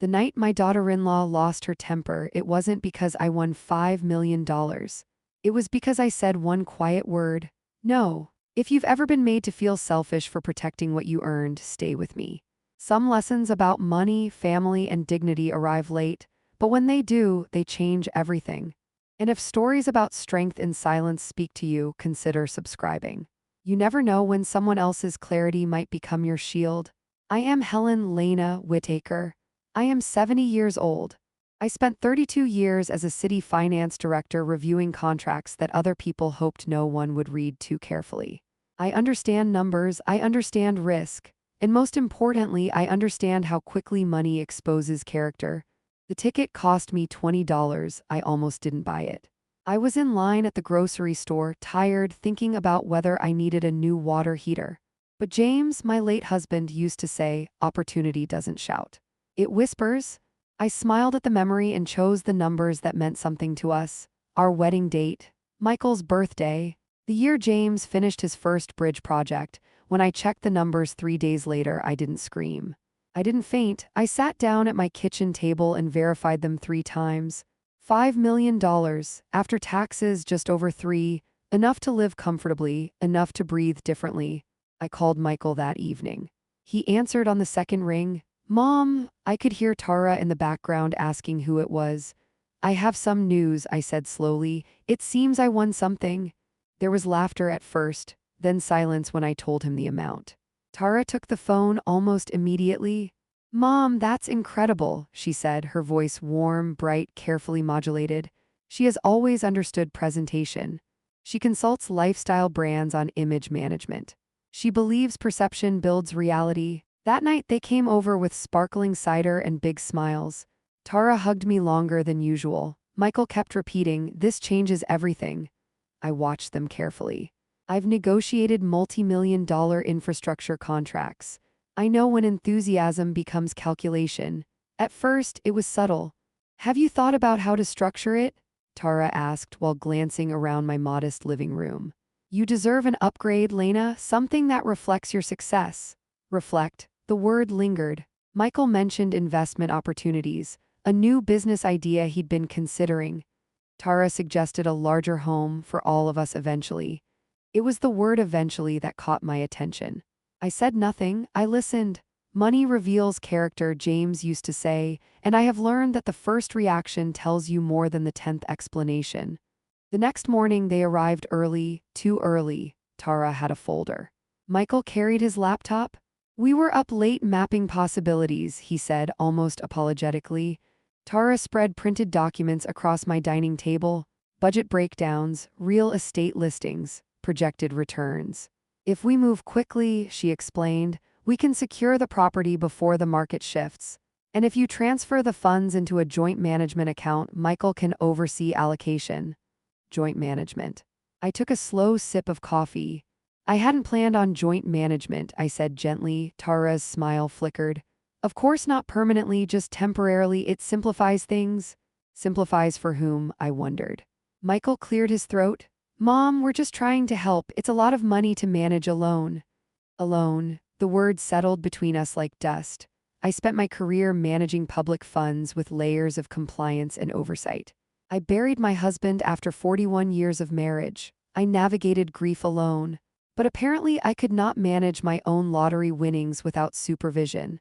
The night my daughter-in-law lost her temper, it wasn't because I won $5 million. It was because I said one quiet word: no. If you've ever been made to feel selfish for protecting what you earned, stay with me. Some lessons about money, family, and dignity arrive late, but when they do, they change everything. And if stories about strength in silence speak to you, consider subscribing. You never know when someone else's clarity might become your shield. I am Helen Lena Whittaker. I am 70 years old. I spent 32 years as a city finance director reviewing contracts that other people hoped no one would read too carefully. I understand numbers, I understand risk, and most importantly, I understand how quickly money exposes character. The ticket cost me $20. I almost didn't buy it. I was in line at the grocery store, tired, thinking about whether I needed a new water heater. But James, my late husband, used to say, "Opportunity doesn't shout. It whispers." I smiled at the memory and chose the numbers that meant something to us. Our wedding date, Michael's birthday, the year James finished his first bridge project. When I checked the numbers 3 days later, I didn't scream. I didn't faint. I sat down at my kitchen table and verified them 3 times. $5 million, after taxes just over 3, enough to live comfortably, enough to breathe differently. I called Michael that evening. He answered on the second ring. "Mom," I could hear Tara in the background asking who it was. "I have some news," I said slowly. "It seems I won something." There was laughter at first, then silence when I told him the amount. Tara took the phone almost immediately. "Mom, that's incredible," she said, her voice warm, bright, carefully modulated. She has always understood presentation. She consults lifestyle brands on image management. She believes perception builds reality. That night they came over with sparkling cider and big smiles. Tara hugged me longer than usual. Michael kept repeating, "This changes everything." I watched them carefully. I've negotiated multi-million-dollar infrastructure contracts. I know when enthusiasm becomes calculation. At first, it was subtle. "Have you thought about how to structure it?" Tara asked while glancing around my modest living room. "You deserve an upgrade, Lena, something that reflects your success." Reflect. The word lingered. Michael mentioned investment opportunities, a new business idea he'd been considering. Tara suggested a larger home for all of us eventually. It was the word eventually that caught my attention. I said nothing, I listened. Money reveals character, James used to say, and I have learned that the first reaction tells you more than the 10th explanation. The next morning they arrived early, too early. Tara had a folder. Michael carried his laptop. "We were up late mapping possibilities," he said, almost apologetically. Tara spread printed documents across my dining table, budget breakdowns, real estate listings, projected returns. "If we move quickly," she explained, "we can secure the property before the market shifts. And if you transfer the funds into a joint management account, Michael can oversee allocation." Joint management. I took a slow sip of coffee. "I hadn't planned on joint management," I said gently. Tara's smile flickered. "Of course not permanently, just temporarily. It simplifies things." Simplifies for whom, I wondered. Michael cleared his throat. "Mom, we're just trying to help. It's a lot of money to manage alone." Alone. The word settled between us like dust. I spent my career managing public funds with layers of compliance and oversight. I buried my husband after 41 years of marriage. I navigated grief alone. But apparently I could not manage my own lottery winnings without supervision.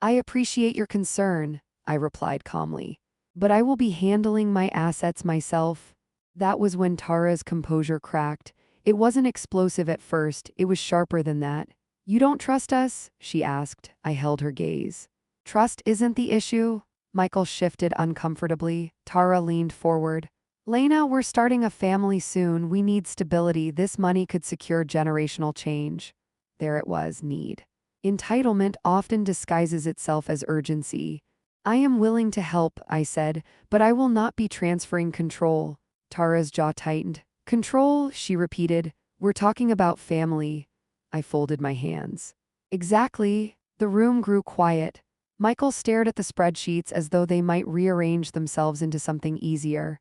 "I appreciate your concern," I replied calmly. "But I will be handling my assets myself." That was when Tara's composure cracked. It wasn't explosive at first, it was sharper than that. "You don't trust us?" she asked. I held her gaze. "Trust isn't the issue." Michael shifted uncomfortably. Tara leaned forward. "Lena, we're starting a family soon. We need stability. This money could secure generational change." There it was, need. Entitlement often disguises itself as urgency. "I am willing to help," I said, "but I will not be transferring control." Tara's jaw tightened. "Control," she repeated. "We're talking about family." I folded my hands. "Exactly." The room grew quiet. Michael stared at the spreadsheets as though they might rearrange themselves into something easier.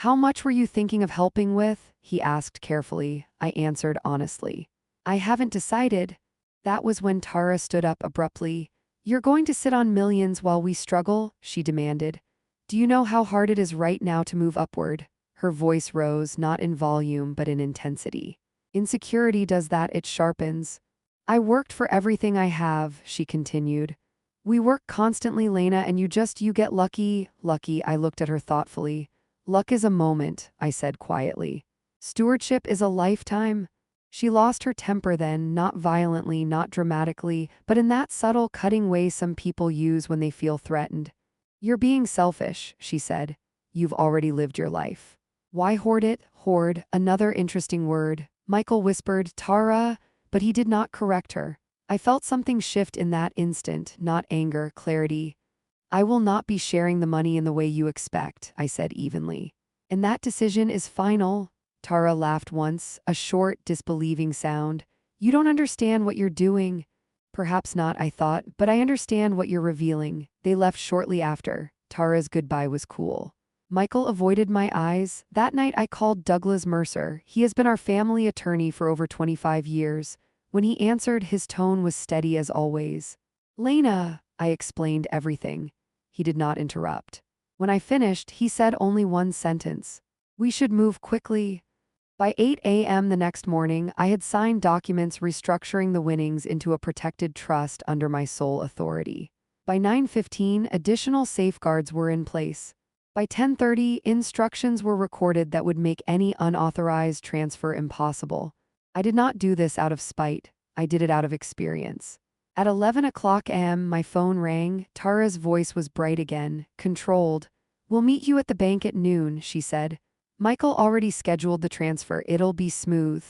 "How much were you thinking of helping with?" he asked carefully. I answered honestly. "I haven't decided." That was when Tara stood up abruptly. You're going to sit on millions while we struggle? She demanded. Do you know how hard it is right now to move upward? Her voice rose, not in volume but in intensity. Insecurity does that, it sharpens. I worked for everything I have, she continued. We work constantly, Lena, and you get lucky. Lucky, I looked at her thoughtfully. Luck is a moment, I said quietly. Stewardship is a lifetime. She lost her temper then, not violently, not dramatically, but in that subtle, cutting way some people use when they feel threatened. You're being selfish, she said. You've already lived your life. Why hoard it? Hoard, another interesting word. Michael whispered, Tara, but he did not correct her. I felt something shift in that instant, not anger, clarity. I will not be sharing the money in the way you expect, I said evenly. And that decision is final. Tara laughed once, a short, disbelieving sound. You don't understand what you're doing. Perhaps not, I thought, but I understand what you're revealing. They left shortly after. Tara's goodbye was cool. Michael avoided my eyes. That night I called Douglas Mercer. He has been our family attorney for over 25 years. When he answered, his tone was steady as always. Lena, I explained everything. He did not interrupt. When I finished, he said only one sentence. We should move quickly. By 8 a.m. the next morning, I had signed documents restructuring the winnings into a protected trust under my sole authority. By 9:15, additional safeguards were in place. By 10:30, instructions were recorded that would make any unauthorized transfer impossible. I did not do this out of spite. I did it out of experience. At 11 o'clock a.m., my phone rang. Tara's voice was bright again, controlled. We'll meet you at the bank at noon, she said. Michael already scheduled the transfer. It'll be smooth.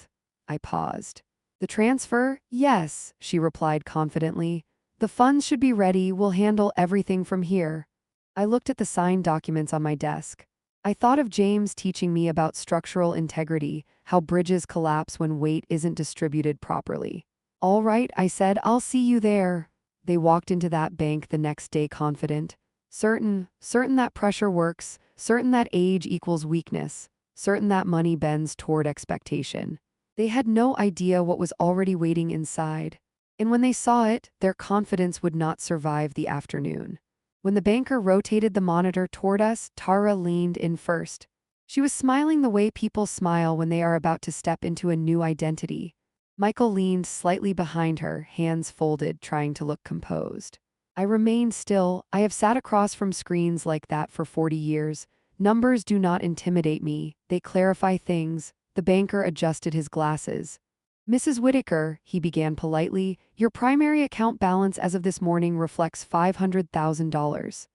I paused. The transfer? Yes, she replied confidently. The funds should be ready. We'll handle everything from here. I looked at the signed documents on my desk. I thought of James teaching me about structural integrity, how bridges collapse when weight isn't distributed properly. All right, I said, I'll see you there. They walked into that bank the next day confident. Certain that pressure works, certain that age equals weakness, certain that money bends toward expectation. They had no idea what was already waiting inside. And when they saw it, their confidence would not survive the afternoon. When the banker rotated the monitor toward us, Tara leaned in first. She was smiling the way people smile when they are about to step into a new identity. Michael leaned slightly behind her, hands folded, trying to look composed. I remained still. I have sat across from screens like that for 40 years. Numbers do not intimidate me. They clarify things. The banker adjusted his glasses. Mrs. Whitaker, he began politely, your primary account balance as of this morning reflects $500,000.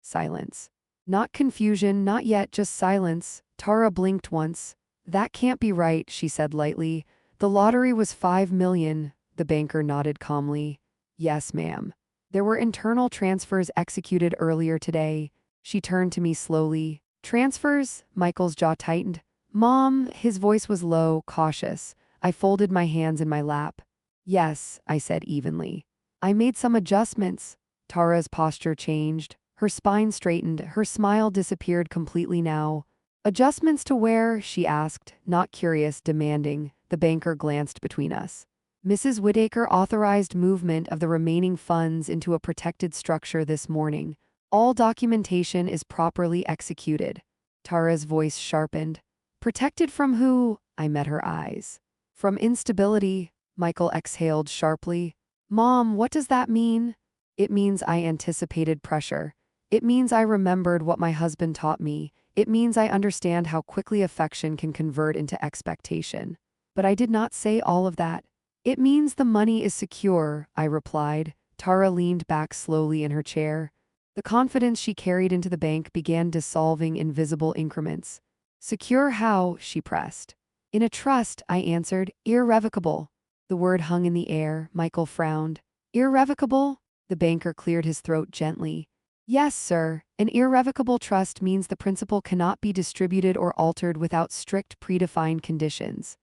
Silence. Not confusion, not yet, just silence. Tara blinked once. That can't be right, she said lightly. The lottery was $5 million. The banker nodded calmly. Yes, ma'am. There were internal transfers executed earlier today. She turned to me slowly. Transfers? Michael's jaw tightened. Mom, his voice was low, cautious. I folded my hands in my lap. Yes, I said evenly. I made some adjustments. Tara's posture changed. Her spine straightened. Her smile disappeared completely now. Adjustments to where? She asked, not curious, demanding. The banker glanced between us. Mrs. Whitaker authorized movement of the remaining funds into a protected structure this morning. All documentation is properly executed. Tara's voice sharpened. Protected from who? I met her eyes. From instability, Michael exhaled sharply. Mom, what does that mean? It means I anticipated pressure. It means I remembered what my husband taught me. It means I understand how quickly affection can convert into expectation. But I did not say all of that. It means the money is secure, I replied. Tara leaned back slowly in her chair. The confidence she carried into the bank began dissolving in visible increments. Secure how? She pressed. In a trust, I answered. Irrevocable. The word hung in the air. Michael frowned. Irrevocable? The banker cleared his throat gently. Yes, sir. An irrevocable trust means the principal cannot be distributed or altered without strict predefined conditions.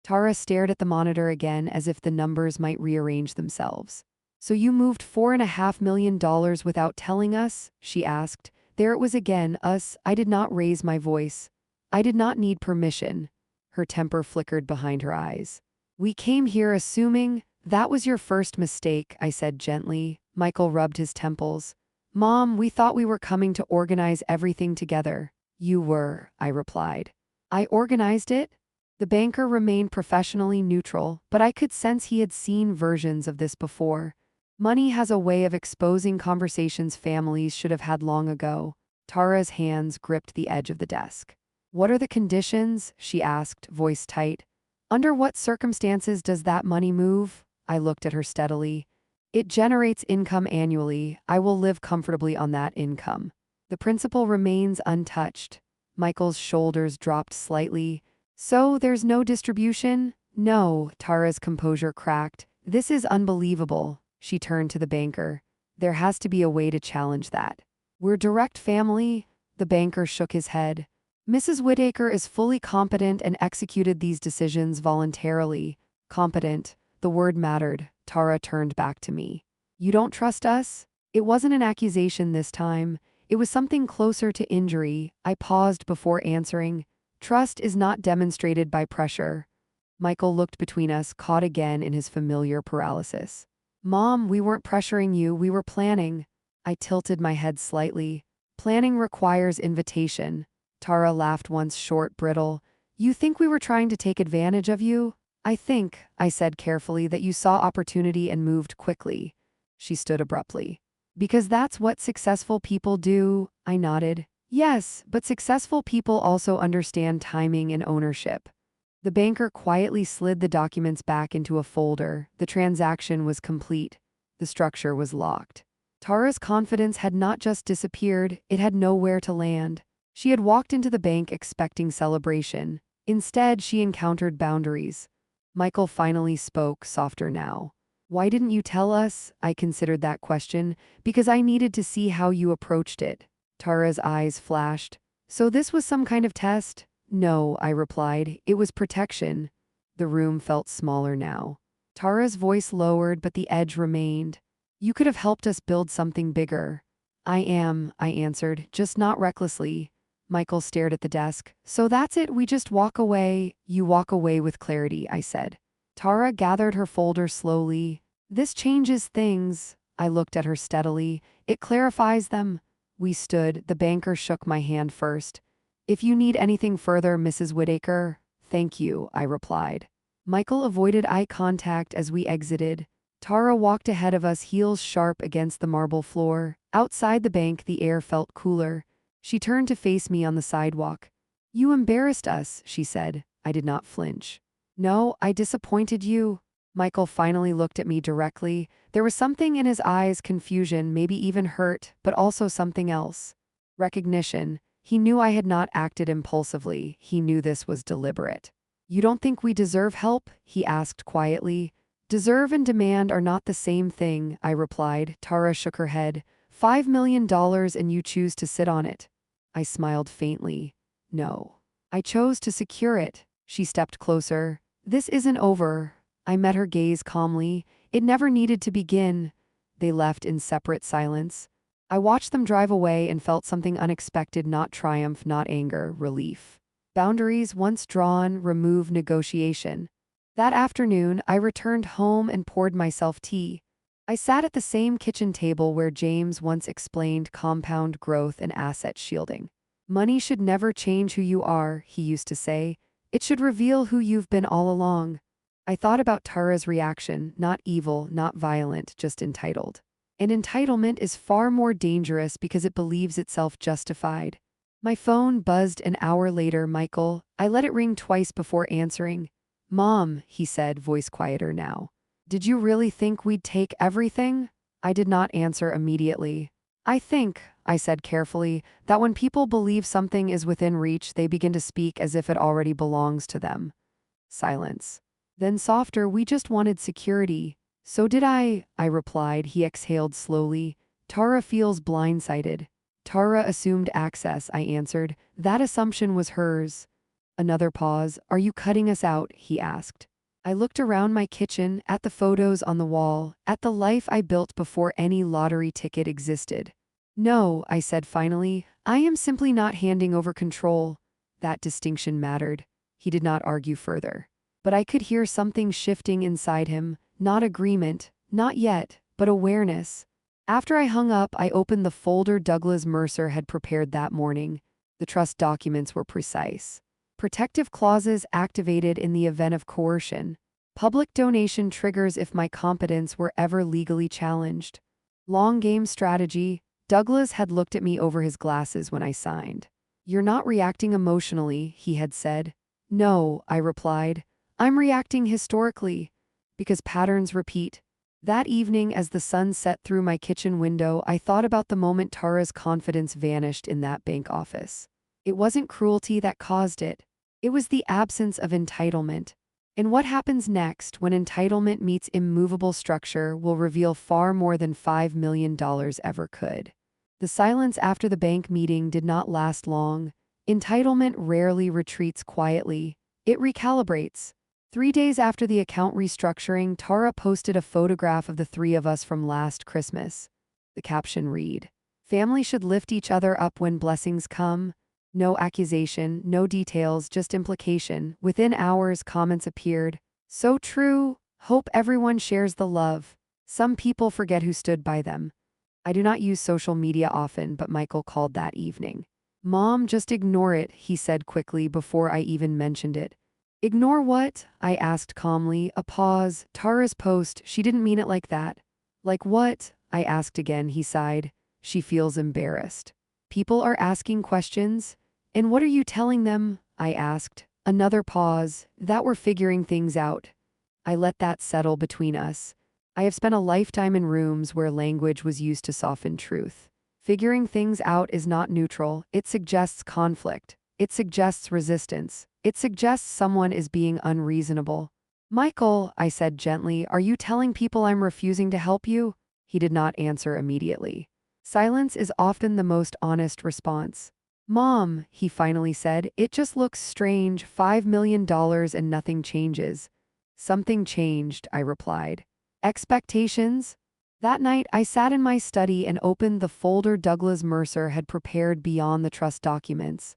Tara stared at the monitor again as if the numbers might rearrange themselves. So you moved $4.5 million without telling us? She asked. There it was again, us. I did not raise my voice. I did not need permission. Her temper flickered behind her eyes. We came here assuming. That was your first mistake, I said gently. Michael rubbed his temples. Mom, we thought we were coming to organize everything together. You were, I replied. I organized it? The banker remained professionally neutral, but I could sense he had seen versions of this before. Money has a way of exposing conversations families should have had long ago. Tara's hands gripped the edge of the desk. What are the conditions? She asked, voice tight. Under what circumstances does that money move? I looked at her steadily. It generates income annually. I will live comfortably on that income. The principal remains untouched. Michael's shoulders dropped slightly. So there's no distribution? No, Tara's composure cracked. This is unbelievable. She turned to the banker. There has to be a way to challenge that. We're direct family. The banker shook his head. Mrs. Whittaker is fully competent and executed these decisions voluntarily. Competent. The word mattered. Tara turned back to me. You don't trust us? It wasn't an accusation this time. It was something closer to injury. I paused before answering. Trust is not demonstrated by pressure. Michael looked between us, caught again in his familiar paralysis. Mom, we weren't pressuring you, we were planning. I tilted my head slightly. Planning requires invitation. Tara laughed once short, brittle. You think we were trying to take advantage of you? I think, I said carefully, that you saw opportunity and moved quickly. She stood abruptly. Because that's what successful people do, I nodded. Yes, but successful people also understand timing and ownership. The banker quietly slid the documents back into a folder. The transaction was complete. The structure was locked. Tara's confidence had not just disappeared, it had nowhere to land. She had walked into the bank expecting celebration. Instead, she encountered boundaries. Michael finally spoke, softer now. Why didn't you tell us? I considered that question, because I needed to see how you approached it. Tara's eyes flashed. So this was some kind of test? No, I replied. It was protection. The room felt smaller now. Tara's voice lowered, but the edge remained. You could have helped us build something bigger. I answered, just not recklessly. Michael stared at the desk. So that's it, we just walk away. You walk away with clarity, I said. Tara gathered her folder slowly. This changes things. I looked at her steadily. It clarifies them. We stood. The banker shook my hand first. If you need anything further, Mrs. Whittaker. Thank you, I replied. Michael avoided eye contact as we exited. Tara walked ahead of us, heels sharp against the marble floor. Outside the bank, the air felt cooler. She turned to face me on the sidewalk. You embarrassed us, she said. I did not flinch. No, I disappointed you. Michael finally looked at me directly. There was something in his eyes, confusion, maybe even hurt, but also something else. Recognition. He knew I had not acted impulsively. He knew this was deliberate. You don't think we deserve help? He asked quietly. Deserve and demand are not the same thing, I replied. Tara shook her head. $5 million and you choose to sit on it. I smiled faintly. No. I chose to secure it. She stepped closer. This isn't over. I met her gaze calmly. It never needed to begin. They left in separate silence. I watched them drive away and felt something unexpected, not triumph, not anger, relief. Boundaries once drawn, remove negotiation. That afternoon, I returned home and poured myself tea. I sat at the same kitchen table where James once explained compound growth and asset shielding. Money should never change who you are, he used to say. It should reveal who you've been all along. I thought about Tara's reaction, not evil, not violent, just entitled. And entitlement is far more dangerous because it believes itself justified. My phone buzzed an hour later. Michael. I let it ring twice before answering. Mom, he said, voice quieter now. Did you really think we'd take everything? I did not answer immediately. I think, I said carefully, that when people believe something is within reach, they begin to speak as if it already belongs to them. Silence. Then softer, we just wanted security. So did I replied. He exhaled slowly. Tara feels blindsided. Tara assumed access, I answered. That assumption was hers. Another pause. Are you cutting us out? He asked. I looked around my kitchen, at the photos on the wall, at the life I built before any lottery ticket existed. No, I said finally, I am simply not handing over control. That distinction mattered. He did not argue further. But I could hear something shifting inside him, not agreement, not yet, but awareness. After I hung up, I opened the folder Douglas Mercer had prepared that morning. The trust documents were precise. Protective clauses activated in the event of coercion. Public donation triggers if my competence were ever legally challenged. Long game strategy. Douglas had looked at me over his glasses when I signed. "You're not reacting emotionally," he had said. "No," I replied. "I'm reacting historically." Because patterns repeat. That evening, as the sun set through my kitchen window, I thought about the moment Tara's confidence vanished in that bank office. It wasn't cruelty that caused it. It was the absence of entitlement. And what happens next when entitlement meets immovable structure will reveal far more than $5 million ever could. The silence after the bank meeting did not last long. Entitlement rarely retreats quietly. It recalibrates. 3 days after the account restructuring, Tara posted a photograph of the three of us from last Christmas. The caption read, "Family should lift each other up when blessings come." No accusation, no details, just implication. Within hours, comments appeared. "So true. Hope everyone shares the love. Some people forget who stood by them." I do not use social media often, but Michael called that evening. "Mom, just ignore it," he said quickly before I even mentioned it. "Ignore what?" I asked calmly. A pause. "Tara's post. She didn't mean it like that." "Like what?" I asked again. He sighed. "She feels embarrassed. People are asking questions." "And what are you telling them?" I asked. Another pause. "That we're figuring things out." I let that settle between us. I have spent a lifetime in rooms where language was used to soften truth. Figuring things out is not neutral. It suggests conflict. It suggests resistance. It suggests someone is being unreasonable. "Michael," I said gently, "are you telling people I'm refusing to help you?" He did not answer immediately. Silence is often the most honest response. "Mom," he finally said, "it just looks strange, $5 million and nothing changes." "Something changed," I replied. "Expectations?" That night, I sat in my study and opened the folder Douglas Mercer had prepared beyond the trust documents.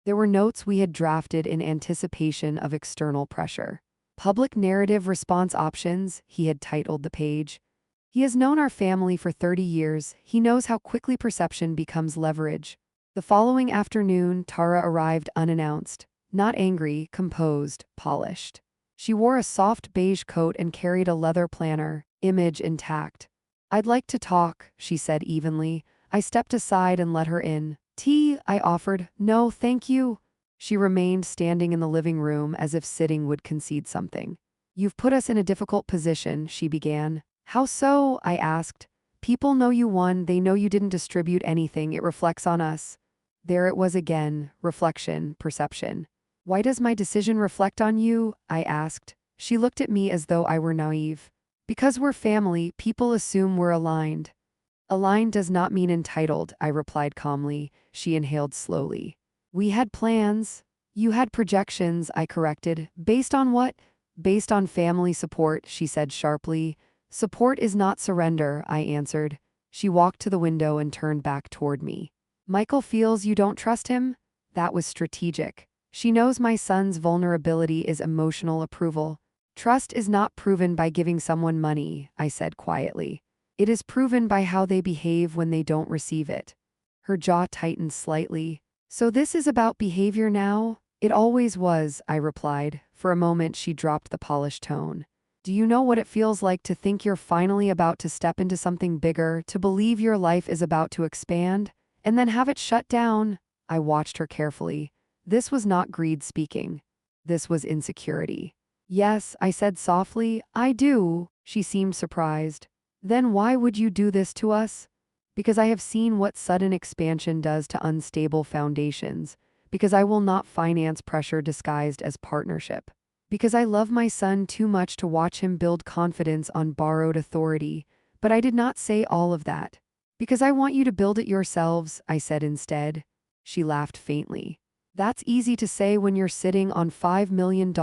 There were notes we had drafted in anticipation of external pressure. "Public narrative response options," he had titled the page. He has known our family for 30 years. He knows how quickly perception becomes leverage. The following afternoon, Tara arrived unannounced. Not angry, composed, polished. She wore a soft beige coat and carried a leather planner, image intact. "I'd like to talk," she said evenly. I stepped aside and let her in. "Tea?" I offered. "No, thank you." She remained standing in the living room as if sitting would concede something. "You've put us in a difficult position," she began. "How so?" I asked. "People know you won. They know you didn't distribute anything. It reflects on us." There it was again. Reflection, perception. "Why does my decision reflect on you?" I asked. She looked at me as though I were naive. "Because we're family, people assume we're aligned." "Aligned does not mean entitled," I replied calmly. She inhaled slowly. "We had plans." "You had projections," I corrected. "Based on what?" "Based on family support," she said sharply. "Support is not surrender," I answered. She walked to the window and turned back toward me. "Michael feels you don't trust him?" That was strategic. She knows my son's vulnerability is emotional approval. "Trust is not proven by giving someone money," I said quietly. "It is proven by how they behave when they don't receive it." Her jaw tightened slightly. "So this is about behavior now?" "It always was," I replied. For a moment she dropped the polished tone. "Do you know what it feels like to think you're finally about to step into something bigger, to believe your life is about to expand, and then have it shut down?" I watched her carefully. This was not greed speaking. This was insecurity. "Yes," I said softly, "I do." She seemed surprised. "Then why would you do this to us?" "Because I have seen what sudden expansion does to unstable foundations. Because I will not finance pressure disguised as partnership. Because I love my son too much to watch him build confidence on borrowed authority." But I did not say all of that. "Because I want you to build it yourselves," I said instead. She laughed faintly. "That's easy to say when you're sitting on $5 million.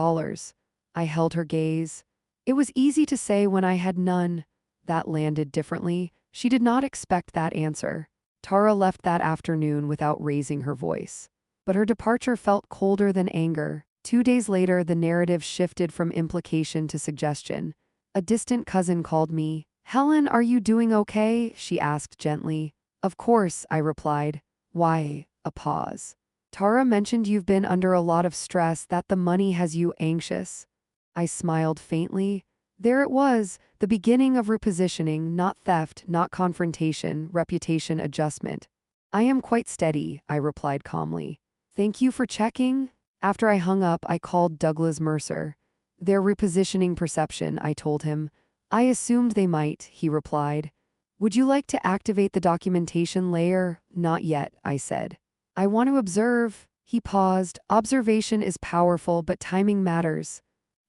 I held her gaze. "It was easy to say when I had none." That landed differently. She did not expect that answer. Tara left that afternoon without raising her voice. But her departure felt colder than anger. 2 days later, the narrative shifted from implication to suggestion. A distant cousin called me. "Helen, are you doing okay?" she asked gently. "Of course," I replied. "Why?" A pause. "Tara mentioned you've been under a lot of stress, that the money has you anxious." I smiled faintly. There it was, the beginning of repositioning, not theft, not confrontation, reputation adjustment. "I am quite steady," I replied calmly. "Thank you for checking." After I hung up, I called Douglas Mercer. "They're repositioning perception," I told him. "I assumed they might," he replied. "Would you like to activate the documentation layer?" "Not yet," I said. "I want to observe." He paused. "Observation is powerful, but timing matters."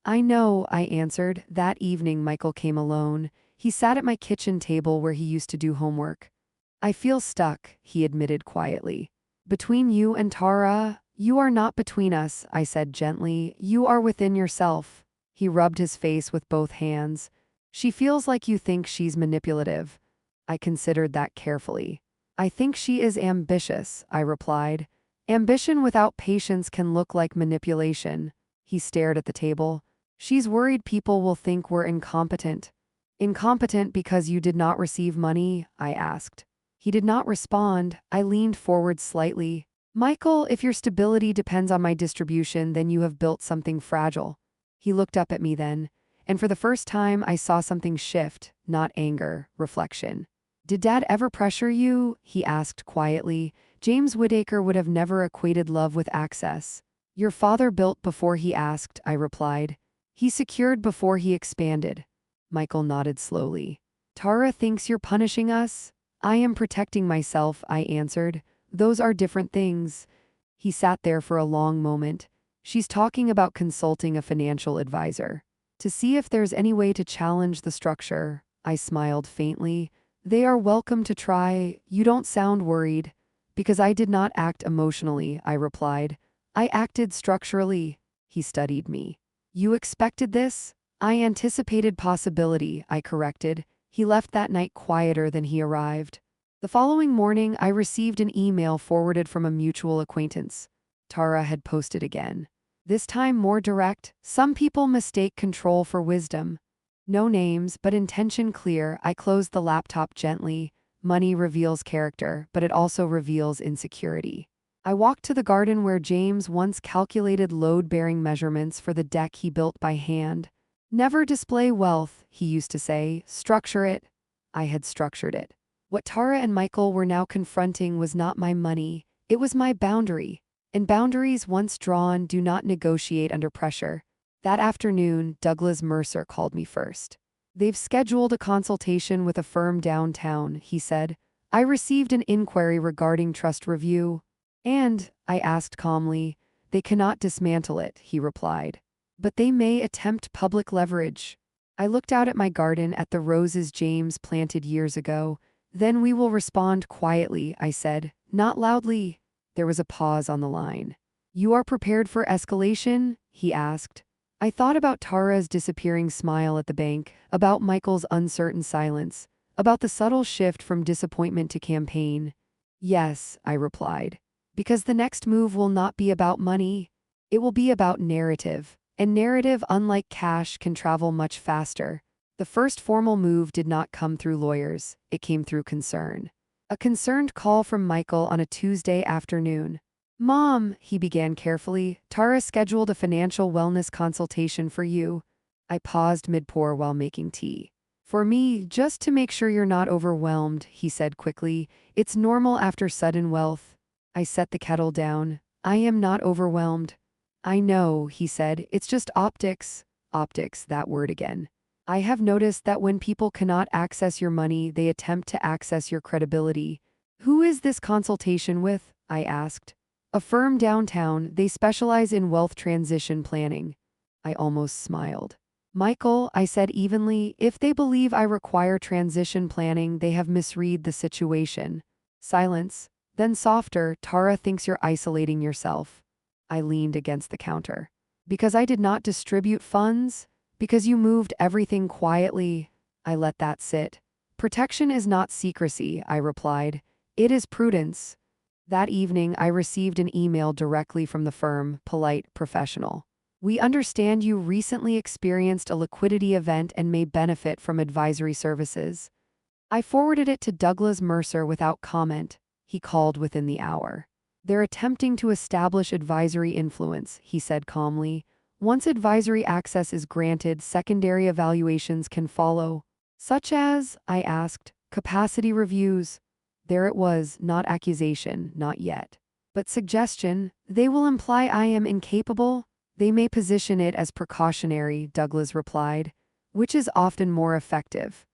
"I know," I answered. That evening, Michael came alone. He sat at my kitchen table where he used to do homework. "I feel stuck," he admitted quietly. "Between you and Tara?" "You are not between us," I said gently. "You are within yourself." He rubbed his face with both hands. "She feels like you think she's manipulative." I considered that carefully. "I think she is ambitious," I replied. "Ambition without patience can look like manipulation." He stared at the table. "She's worried people will think we're incompetent." "Incompetent because you did not receive money?" I asked. He did not respond. I leaned forward slightly. "Michael, if your stability depends on my distribution, then you have built something fragile." He looked up at me then, and for the first time I saw something shift, not anger, reflection. "Did Dad ever pressure you?" he asked quietly. James Whittaker would have never equated love with access. "Your father built before he asked," I replied. "He secured before he expanded." Michael nodded slowly. "Tara thinks you're punishing us?" "I am protecting myself," I answered. "Those are different things." He sat there for a long moment. "She's talking about consulting a financial advisor to see if there's any way to challenge the structure." I smiled faintly. "They are welcome to try. You don't sound worried." "Because I did not act emotionally," I replied. "I acted structurally." He studied me. "You expected this?" "I anticipated possibility," I corrected. He left that night quieter than he arrived. The following morning, I received an email forwarded from a mutual acquaintance. Tara had posted again. This time more direct. "Some people mistake control for wisdom." No names, but intention clear. I closed the laptop gently. Money reveals character, but it also reveals insecurity. I walked to the garden where James once calculated load-bearing measurements for the deck he built by hand. "Never display wealth," he used to say. "Structure it." I had structured it. What Tara and Michael were now confronting was not my money, it was my boundary. And boundaries once drawn do not negotiate under pressure. That afternoon, Douglas Mercer called me first. "They've scheduled a consultation with a firm downtown," he said. "I received an inquiry regarding trust review." "And," I asked calmly. "They cannot dismantle it," he replied. "But they may attempt public leverage." I looked out at my garden, at the roses James planted years ago. "Then we will respond quietly," I said, "not loudly." There was a pause on the line. "You are prepared for escalation?" he asked. I thought about Tara's disappearing smile at the bank, about Michael's uncertain silence, about the subtle shift from disappointment to campaign. "Yes," I replied, "because the next move will not be about money. It will be about narrative. And narrative, unlike cash, can travel much faster." The first formal move did not come through lawyers, it came through concern. A concerned call from Michael on a Tuesday afternoon. "Mom," he began carefully, "Tara scheduled a financial wellness consultation for you." I paused mid-pour while making tea. "For me, just to make sure you're not overwhelmed," he said quickly. "It's normal after sudden wealth." I set the kettle down. "I am not overwhelmed." "I know," he said, "it's just optics." Optics, that word again. "I have noticed that when people cannot access your money, they attempt to access your credibility." "Who is this consultation with?" I asked. "A firm downtown. They specialize in wealth transition planning." I almost smiled. "Michael," I said evenly, "if they believe I require transition planning, they have misread the situation." Silence. Then softer. "Tara thinks you're isolating yourself." I leaned against the counter. "Because I did not distribute funds? Because you moved everything quietly?" I let that sit. "Protection is not secrecy," I replied. "It is prudence." That evening, I received an email directly from the firm, polite, professional. We understand you recently experienced a liquidity event and may benefit from advisory services. I forwarded it to Douglas Mercer without comment. He called within the hour. They're attempting to establish advisory influence, he said calmly. Once advisory access is granted, secondary evaluations can follow. Such as, I asked, capacity reviews. There it was, not accusation, not yet. But suggestion, they will imply I am incapable. They may position it as precautionary, Douglas replied, which is often more effective.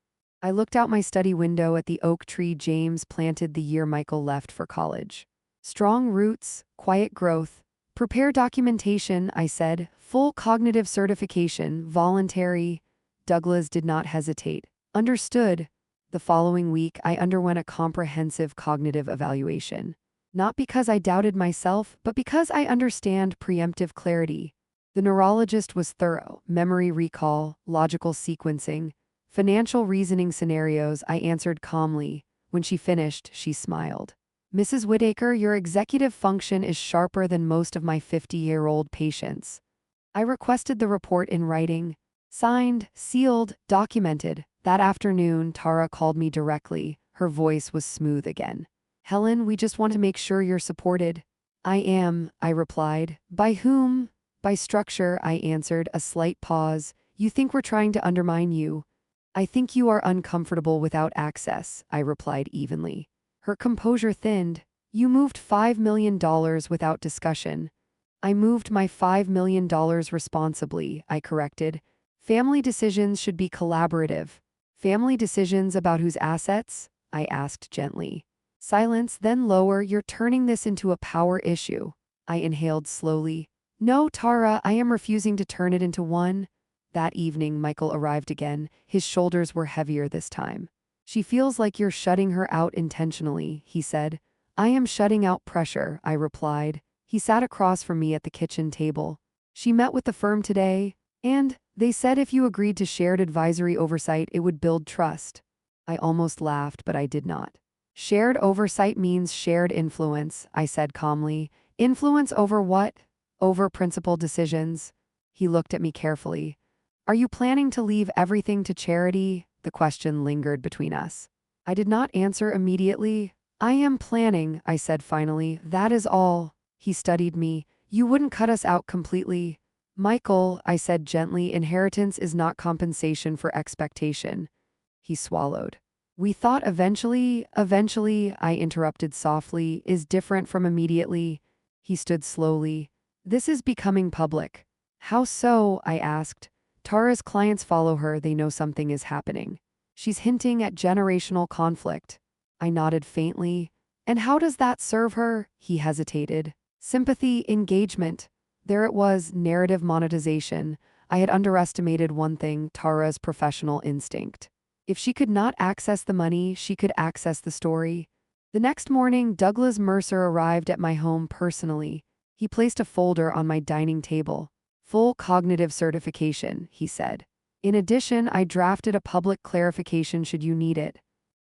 I looked out my study window at the oak tree James planted the year Michael left for college. Strong roots, quiet growth. Prepare documentation, I said. Full cognitive certification, voluntary. Douglas did not hesitate. Understood. The following week, I underwent a comprehensive cognitive evaluation. Not because I doubted myself, but because I understand preemptive clarity. The neurologist was thorough. Memory recall, logical sequencing, financial reasoning scenarios, I answered calmly. When she finished, she smiled. Mrs. Whitaker, your executive function is sharper than most of my 50-year-old patients. I requested the report in writing. Signed, sealed, documented. That afternoon, Tara called me directly. Her voice was smooth again. Helen, we just want to make sure you're supported. I am, I replied. By whom? By structure, I answered, a slight pause. You think we're trying to undermine you. I think you are uncomfortable without access, I replied evenly. Her composure thinned. You moved $5 million without discussion. I moved my $5 million responsibly, I corrected. Family decisions should be collaborative. Family decisions about whose assets? I asked gently. Silence, then lower. You're turning this into a power issue. I inhaled slowly. No, Tara, I am refusing to turn it into one. That evening, Michael arrived again. His shoulders were heavier this time. She feels like you're shutting her out intentionally, he said. I am shutting out pressure, I replied. He sat across from me at the kitchen table. She met with the firm today, and they said if you agreed to shared advisory oversight, it would build trust. I almost laughed, but I did not. Shared oversight means shared influence, I said calmly. Influence over what? Over principal decisions. He looked at me carefully. Are you planning to leave everything to charity? The question lingered between us. I did not answer immediately. I am planning, I said finally. That is all. He studied me. You wouldn't cut us out completely. Michael, I said gently, inheritance is not compensation for expectation. He swallowed. We thought eventually, I interrupted softly, is different from immediately. He stood slowly. This is becoming public. How so? I asked. Tara's clients follow her, they know something is happening. She's hinting at generational conflict. I nodded faintly. And how does that serve her? He hesitated. Sympathy, engagement. There it was, narrative monetization. I had underestimated one thing, Tara's professional instinct. If she could not access the money, she could access the story. The next morning, Douglas Mercer arrived at my home personally. He placed a folder on my dining table. Full cognitive certification, he said. In addition, I drafted a public clarification should you need it.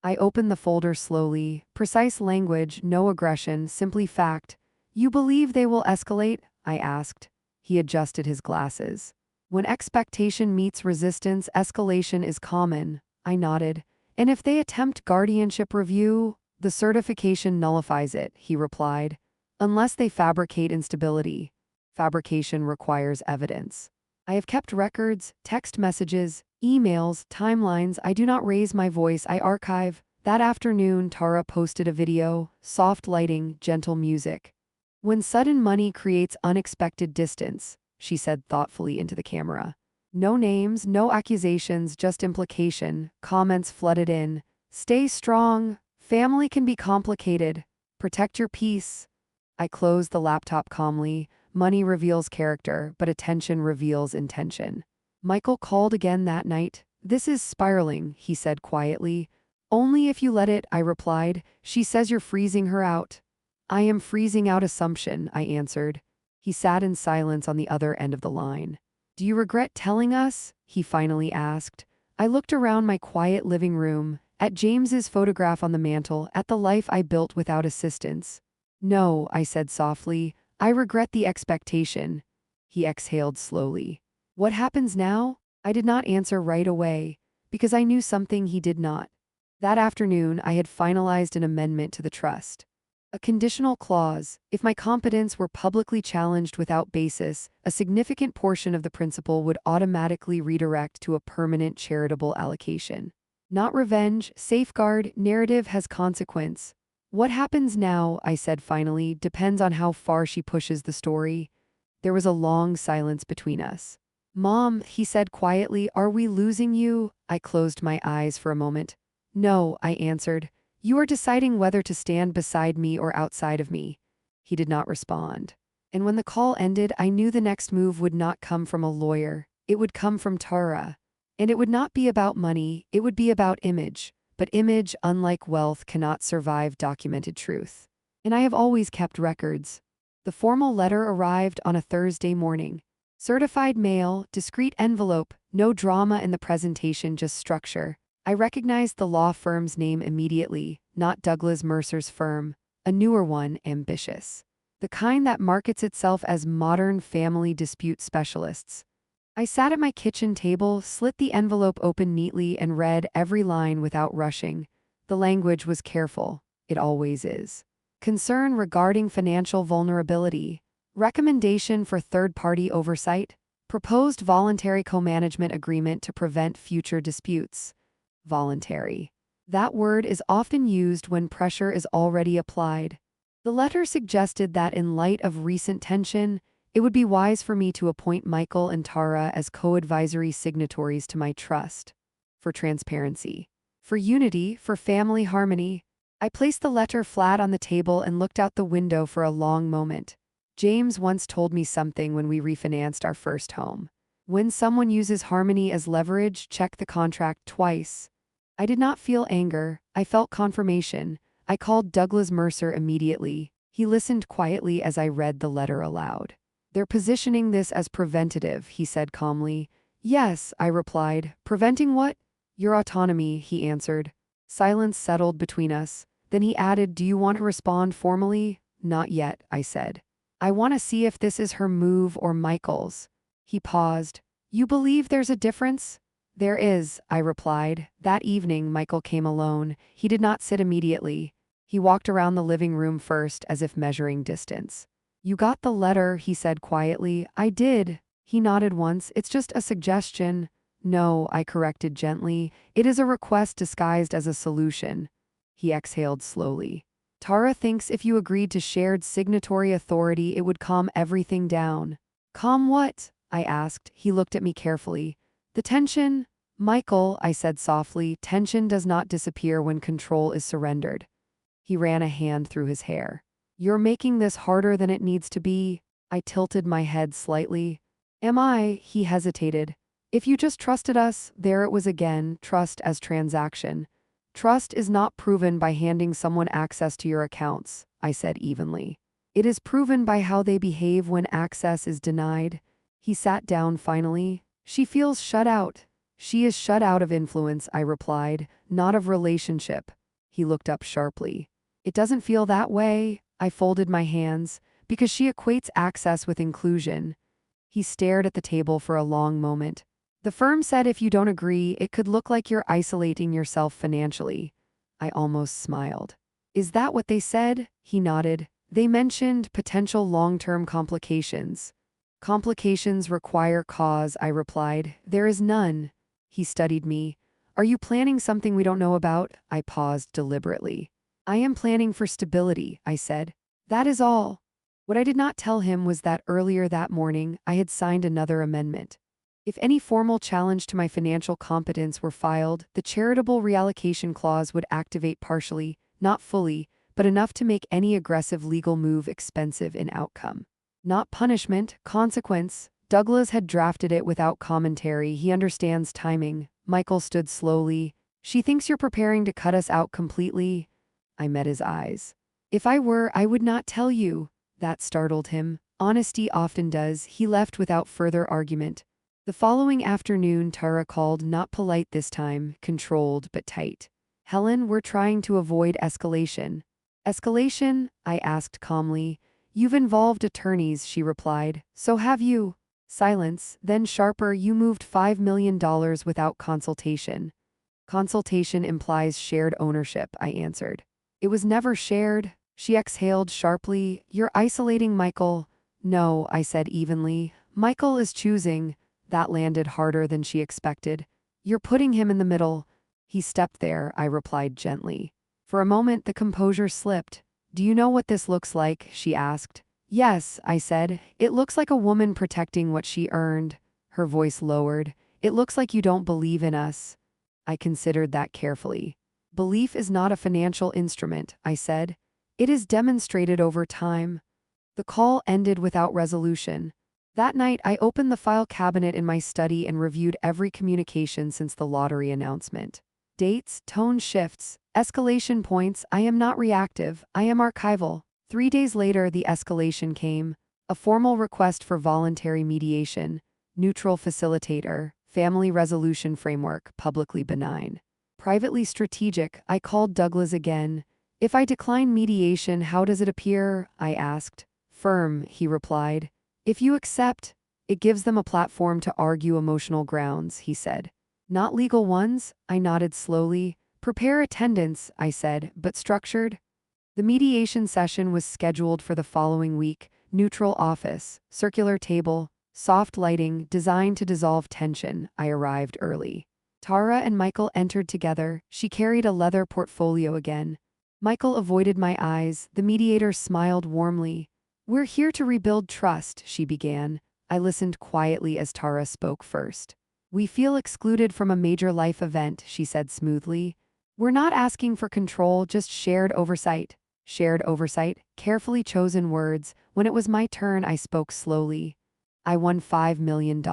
I opened the folder slowly. Precise language, no aggression, simply fact. You believe they will escalate? I asked. He adjusted his glasses. When expectation meets resistance, escalation is common. I nodded. And if they attempt guardianship review, the certification nullifies it, he replied. Unless they fabricate instability. Fabrication requires evidence. I have kept records, text messages, emails, timelines. I do not raise my voice, I archive. That afternoon, Tara posted a video, soft lighting, gentle music. When sudden money creates unexpected distance, she said thoughtfully into the camera. No names, no accusations, just implication. Comments flooded in. Stay strong. Family can be complicated. Protect your peace. I closed the laptop calmly. Money reveals character, but attention reveals intention. Michael called again that night. This is spiraling, he said quietly. Only if you let it, I replied. She says you're freezing her out. I am freezing out assumption, I answered. He sat in silence on the other end of the line. Do you regret telling us? He finally asked. I looked around my quiet living room, at James's photograph on the mantel, at the life I built without assistance. No, I said softly. I regret the expectation. He exhaled slowly. What happens now? I did not answer right away, because I knew something he did not. That afternoon, I had finalized an amendment to the trust. A conditional clause: if my competence were publicly challenged without basis, a significant portion of the principal would automatically redirect to a permanent charitable allocation. Not revenge, safeguard, narrative has consequence. What happens now, I said finally, depends on how far she pushes the story. There was a long silence between us. Mom, he said quietly, are we losing you? I closed my eyes for a moment. No, I answered. You are deciding whether to stand beside me or outside of me. He did not respond. And when the call ended, I knew the next move would not come from a lawyer. It would come from Tara. And it would not be about money, it would be about image. But image, unlike wealth, cannot survive documented truth. And I have always kept records. The formal letter arrived on a Thursday morning. Certified mail, discreet envelope, no drama in the presentation, just structure. I recognized the law firm's name immediately, not Douglas Mercer's firm, a newer one, ambitious. The kind that markets itself as modern family dispute specialists. I sat at my kitchen table, slit the envelope open neatly, and read every line without rushing. The language was careful. It always is. Concern regarding financial vulnerability. Recommendation for third-party oversight. Proposed voluntary co-management agreement to prevent future disputes. Voluntary. That word is often used when pressure is already applied. The letter suggested that in light of recent tension, it would be wise for me to appoint Michael and Tara as co-advisory signatories to my trust. For transparency. For unity, for family harmony. I placed the letter flat on the table and looked out the window for a long moment. James once told me something when we refinanced our first home. When someone uses harmony as leverage, check the contract twice. I did not feel anger, I felt confirmation. I called Douglas Mercer immediately. He listened quietly as I read the letter aloud. They're positioning this as preventative, he said calmly. Yes, I replied. Preventing what? Your autonomy, he answered. Silence settled between us. Then he added, do you want to respond formally? Not yet, I said. I want to see if this is her move or Michael's. He paused. You believe there's a difference? There is, I replied. That evening, Michael came alone. He did not sit immediately. He walked around the living room first, as if measuring distance. You got the letter, he said quietly. I did. He nodded once. It's just a suggestion. No, I corrected gently. It is a request disguised as a solution. He exhaled slowly. Tara thinks if you agreed to shared signatory authority, it would calm everything down. Calm what? I asked. He looked at me carefully. The tension? Michael, I said softly, tension does not disappear when control is surrendered. He ran a hand through his hair. You're making this harder than it needs to be. I tilted my head slightly. Am I? He hesitated. If you just trusted us, there it was again, trust as transaction. Trust is not proven by handing someone access to your accounts, I said evenly. It is proven by how they behave when access is denied. He sat down finally. She feels shut out. She is shut out of influence, I replied, not of relationship. He looked up sharply. It doesn't feel that way. I folded my hands, because she equates access with inclusion. He stared at the table for a long moment. The firm said if you don't agree, it could look like you're isolating yourself financially. I almost smiled. Is that what they said? He nodded. They mentioned potential long-term complications. Complications require cause, I replied. There is none. He studied me. Are you planning something we don't know about? I paused deliberately. I am planning for stability, I said. That is all. What I did not tell him was that earlier that morning, I had signed another amendment. If any formal challenge to my financial competence were filed, the charitable reallocation clause would activate partially, not fully, but enough to make any aggressive legal move expensive in outcome. Not punishment, consequence. Douglas had drafted it without commentary. He understands timing. Michael stood slowly. She thinks you're preparing to cut us out completely. I met his eyes. If I were, I would not tell you. That startled him. Honesty often does. He left without further argument. The following afternoon, Tara called, not polite this time, controlled but tight. Helen, we're trying to avoid escalation. Escalation? I asked calmly. You've involved attorneys, she replied. So have you. Silence, then sharper. You moved $5 million without consultation. Consultation implies shared ownership, I answered. It was never shared. She exhaled sharply. You're isolating Michael. No, I said evenly. Michael is choosing. That landed harder than she expected. You're putting him in the middle. He stepped there, I replied gently. For a moment, the composure slipped. Do you know what this looks like? She asked. Yes, I said. It looks like a woman protecting what she earned. Her voice lowered. It looks like you don't believe in us. I considered that carefully. Belief is not a financial instrument, I said. It is demonstrated over time. The call ended without resolution. That night, I opened the file cabinet in my study and reviewed every communication since the lottery announcement. Dates, tone shifts, escalation points. I am not reactive, I am archival. 3 days later, the escalation came. A formal request for voluntary mediation, neutral facilitator, family resolution framework, publicly benign. Privately strategic, I called Douglas again. If I decline mediation, how does it appear? I asked. Firm, he replied. If you accept, it gives them a platform to argue emotional grounds, he said. Not legal ones, I nodded slowly. Prepare attendance, I said, but structured. The mediation session was scheduled for the following week. Neutral office, circular table, soft lighting, designed to dissolve tension. I arrived early. Tara and Michael entered together. She carried a leather portfolio again. Michael avoided my eyes. The mediator smiled warmly. We're here to rebuild trust, she began. I listened quietly as Tara spoke first. We feel excluded from a major life event, she said smoothly. We're not asking for control, just shared oversight. Shared oversight, carefully chosen words. When it was my turn, I spoke slowly. I won $5 million.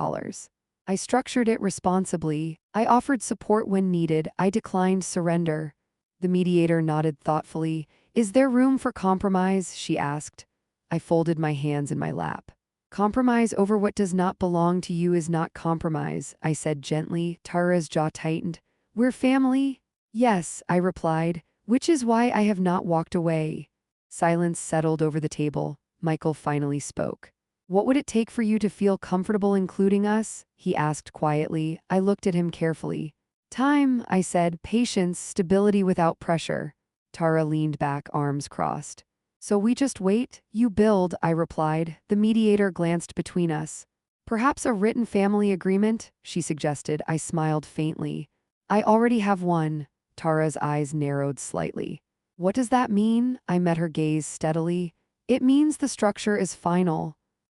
I structured it responsibly. I offered support when needed. I declined surrender. The mediator nodded thoughtfully. Is there room for compromise? She asked. I folded my hands in my lap. Compromise over what does not belong to you is not compromise, I said gently. Tara's jaw tightened. We're family? Yes, I replied, which is why I have not walked away. Silence settled over the table. Michael finally spoke. What would it take for you to feel comfortable including us? He asked quietly. I looked at him carefully. Time, I said, patience, stability without pressure. Tara leaned back, arms crossed. So we just wait? You build, I replied. The mediator glanced between us. Perhaps a written family agreement, she suggested. I smiled faintly. I already have one. Tara's eyes narrowed slightly. What does that mean? I met her gaze steadily. It means the structure is final.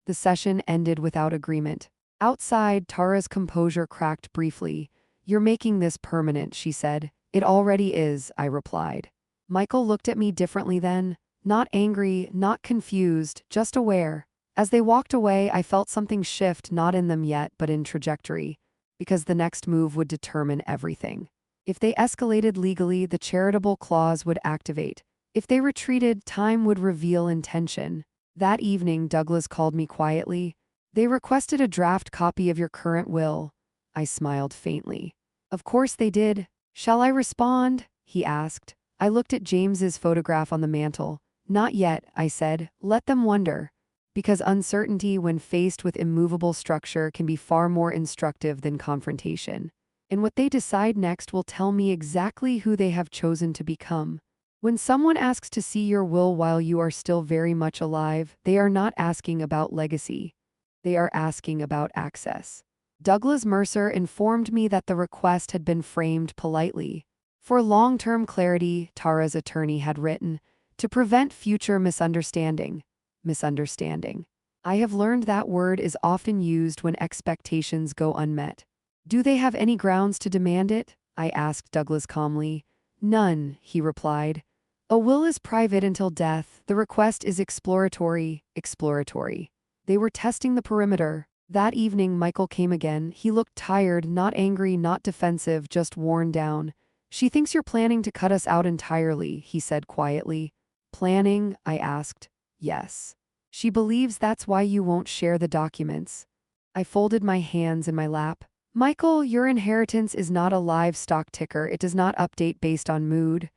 The session ended without agreement. Outside, Tara's composure cracked briefly. You're making this permanent, she said. It already is, I replied. Michael looked at me differently then. Not angry, not confused, just aware. As they walked away, I felt something shift, not in them yet, but in trajectory. Because the next move would determine everything. If they escalated legally, the charitable clause would activate. If they retreated, time would reveal intention. That evening, Douglas called me quietly. They requested a draft copy of your current will. I smiled faintly. Of course they did. Shall I respond? He asked. I looked at James's photograph on the mantel. Not yet, I said. Let them wonder. Because uncertainty when faced with immovable structure can be far more instructive than confrontation. And what they decide next will tell me exactly who they have chosen to become. When someone asks to see your will while you are still very much alive, they are not asking about legacy. They are asking about access. Douglas Mercer informed me that the request had been framed politely. For long-term clarity, Tara's attorney had written, to prevent future misunderstanding. Misunderstanding. I have learned that word is often used when expectations go unmet. Do they have any grounds to demand it? I asked Douglas calmly. None, he replied. A will is private until death. The request is exploratory. Exploratory. They were testing the perimeter. That evening, Michael came again. He looked tired, not angry, not defensive, just worn down. She thinks you're planning to cut us out entirely, he said quietly. Planning? I asked. Yes. She believes that's why you won't share the documents. I folded my hands in my lap. Michael, your inheritance is not a live stock ticker. It does not update based on mood.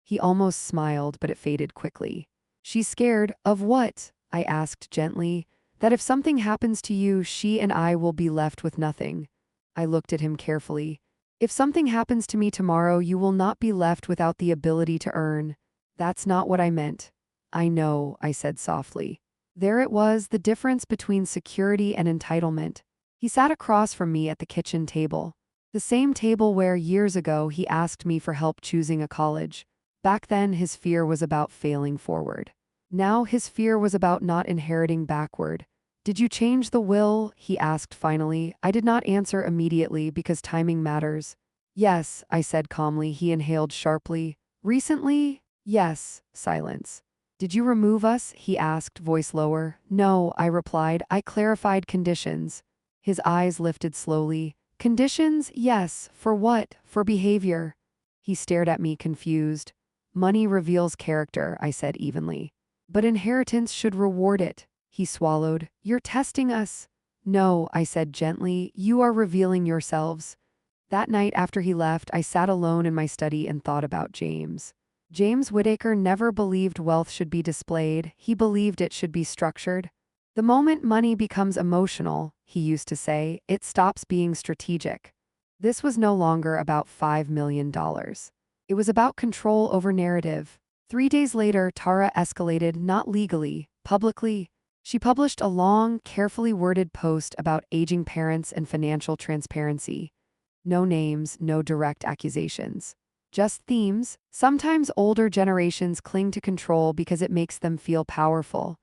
He almost smiled, but it faded quickly. She's scared. Of what? I asked gently. That if something happens to you, she and I will be left with nothing. I looked at him carefully. If something happens to me tomorrow, you will not be left without the ability to earn. That's not what I meant. I know, I said softly. There it was, the difference between security and entitlement. He sat across from me at the kitchen table. The same table where, years ago, he asked me for help choosing a college. Back then, his fear was about failing forward. Now his fear was about not inheriting backward. Did you change the will? He asked finally. I did not answer immediately because timing matters. Yes, I said calmly. He inhaled sharply. Recently? Yes. Silence. Did you remove us? He asked, voice lower. No, I replied. I clarified conditions. His eyes lifted slowly. Conditions? Yes. For what? For behavior. He stared at me confused. Money reveals character, I said evenly. But inheritance should reward it. He swallowed. You're testing us. No, I said gently. You are revealing yourselves. That night after he left, I sat alone in my study and thought about James. James Whittaker never believed wealth should be displayed. He believed it should be structured. The moment money becomes emotional, he used to say, it stops being strategic. This was no longer about $5 million. It was about control over narrative. 3 days later, Tara escalated, not legally, publicly. She published a long, carefully worded post about aging parents and financial transparency. No names, no direct accusations. Just themes. Sometimes older generations cling to control because it makes them feel powerful.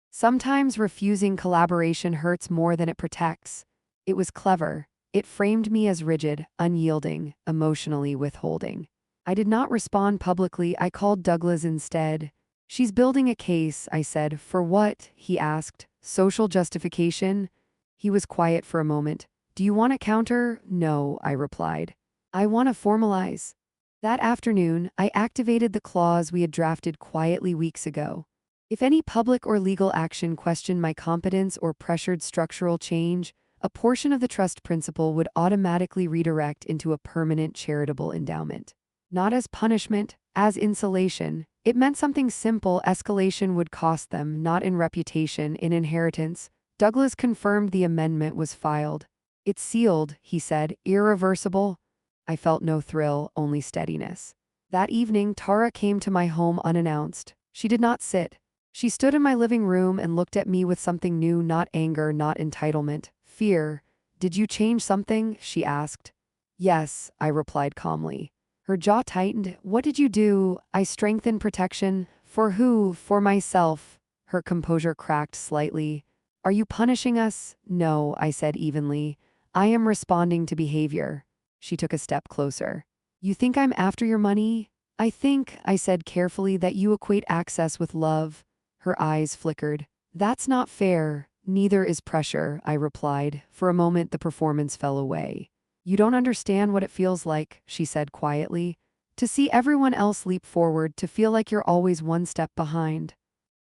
Sometimes refusing collaboration hurts more than it protects. It was clever. It framed me as rigid, unyielding, emotionally withholding. I did not respond publicly. I called Douglas instead. She's building a case, I said. For what? He asked. Social justification? He was quiet for a moment. Do you want to counter? No, I replied. I want to formalize. That afternoon, I activated the clause we had drafted quietly weeks ago. If any public or legal action questioned my competence or pressured structural change, a portion of the trust principal would automatically redirect into a permanent charitable endowment. Not as punishment, as insulation. It meant something simple. Escalation would cost them, not in reputation, in inheritance. Douglas confirmed the amendment was filed. It's sealed, he said, irreversible. I felt no thrill, only steadiness. That evening, Tara came to my home unannounced. She did not sit. She stood in my living room and looked at me with something new, not anger, not entitlement, fear. Did you change something? She asked. Yes, I replied calmly. Her jaw tightened. What did you do? I strengthened protection. For who? For myself. Her composure cracked slightly. Are you punishing us? No, I said evenly. I am responding to behavior. She took a step closer. You think I'm after your money? I think, I said carefully, that you equate access with love. Her eyes flickered. That's not fair. Neither is pressure, I replied. For a moment, the performance fell away. You don't understand what it feels like, she said quietly. To see everyone else leap forward, to feel like you're always one step behind.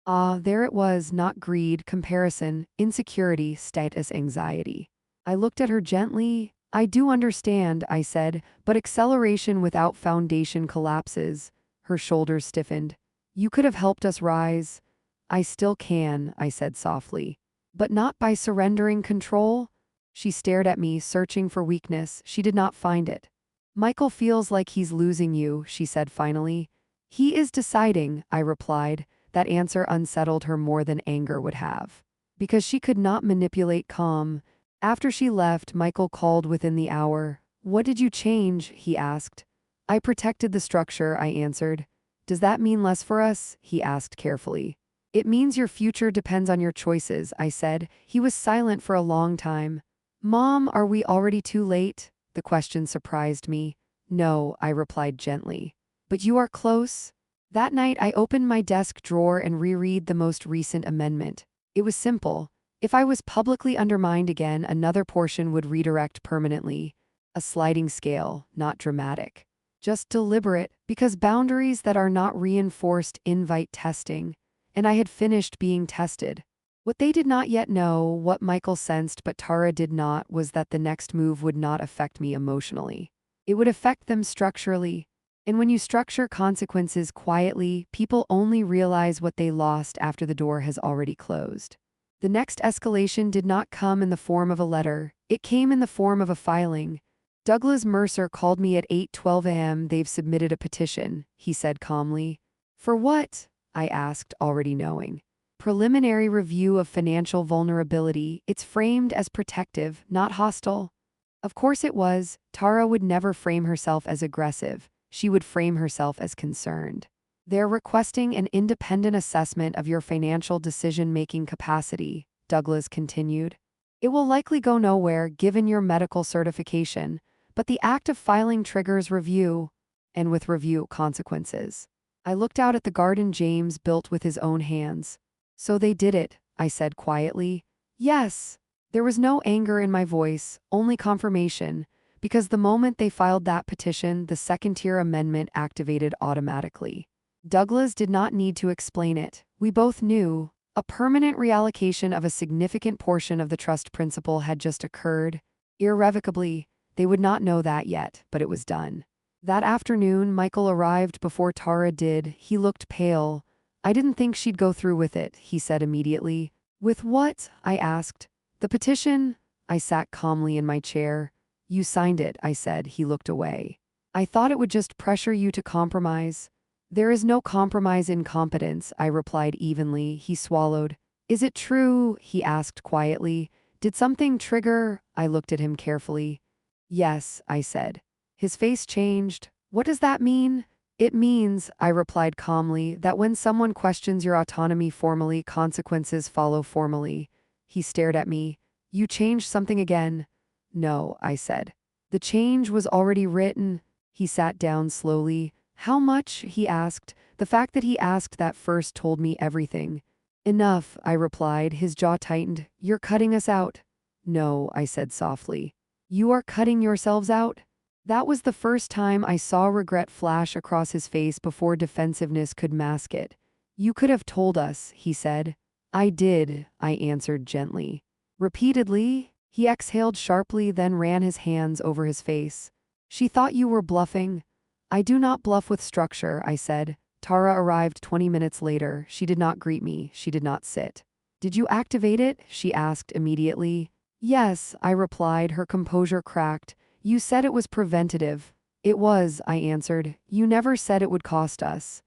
Ah, there it was, not greed, comparison, insecurity, status anxiety. I looked at her gently. I do understand, I said, but acceleration without foundation collapses. Her shoulders stiffened. You could have helped us rise. I still can, I said softly. But not by surrendering control. She stared at me, searching for weakness. She did not find it. Michael feels like he's losing you, she said finally. He is deciding, I replied. That answer unsettled her more than anger would have. Because she could not manipulate calm. After she left, Michael called within the hour. What did you change? He asked. I protected the structure, I answered. Does that mean less for us? He asked carefully. It means your future depends on your choices, I said. He was silent for a long time. Mom, are we already too late? The question surprised me. No, I replied gently. But you are close. That night I opened my desk drawer and reread the most recent amendment. It was simple. If I was publicly undermined again, another portion would redirect permanently. A sliding scale, not dramatic. Just deliberate, because boundaries that are not reinforced invite testing. And I had finished being tested. What they did not yet know, what Michael sensed but Tara did not, was that the next move would not affect me emotionally. It would affect them structurally. And when you structure consequences quietly, people only realize what they lost after the door has already closed. The next escalation did not come in the form of a letter, it came in the form of a filing. Douglas Mercer called me at 8:12 a.m. They've submitted a petition, he said calmly. For what? I asked, already knowing. Preliminary review of financial vulnerability. It's framed as protective, not hostile. Of course it was. Tara would never frame herself as aggressive. She would frame herself as concerned. They're requesting an independent assessment of your financial decision-making capacity, Douglas continued. It will likely go nowhere given your medical certification, but the act of filing triggers review, and with review, consequences. I looked out at the garden James built with his own hands. So they did it, I said quietly. Yes. There was no anger in my voice, only confirmation, because the moment they filed that petition, the second-tier amendment activated automatically. Douglas did not need to explain it. We both knew. A permanent reallocation of a significant portion of the trust principal had just occurred. Irrevocably, they would not know that yet, but it was done. That afternoon, Michael arrived before Tara did. He looked pale. I didn't think she'd go through with it, he said immediately. With what? I asked. The petition? I sat calmly in my chair. You signed it, I said. He looked away. I thought it would just pressure you to compromise. There is no compromise in competence, I replied evenly. He swallowed. Is it true? He asked quietly. Did something trigger? I looked at him carefully. Yes, I said. His face changed. What does that mean? It means, I replied calmly, that when someone questions your autonomy formally, consequences follow formally. He stared at me. You changed something again. No, I said. The change was already written. He sat down slowly. How much? He asked. The fact that he asked that first told me everything. Enough, I replied. His jaw tightened. You're cutting us out. No, I said softly. You are cutting yourselves out? That was the first time I saw regret flash across his face before defensiveness could mask it. You could have told us, he said. I did, I answered gently. Repeatedly, he exhaled sharply, then ran his hands over his face. She thought you were bluffing. I do not bluff with structure, I said. Tara arrived 20 minutes later. She did not greet me. She did not sit. Did you activate it? She asked immediately. Yes, I replied, her composure cracked. You said it was preventative. It was, I answered. You never said it would cost us.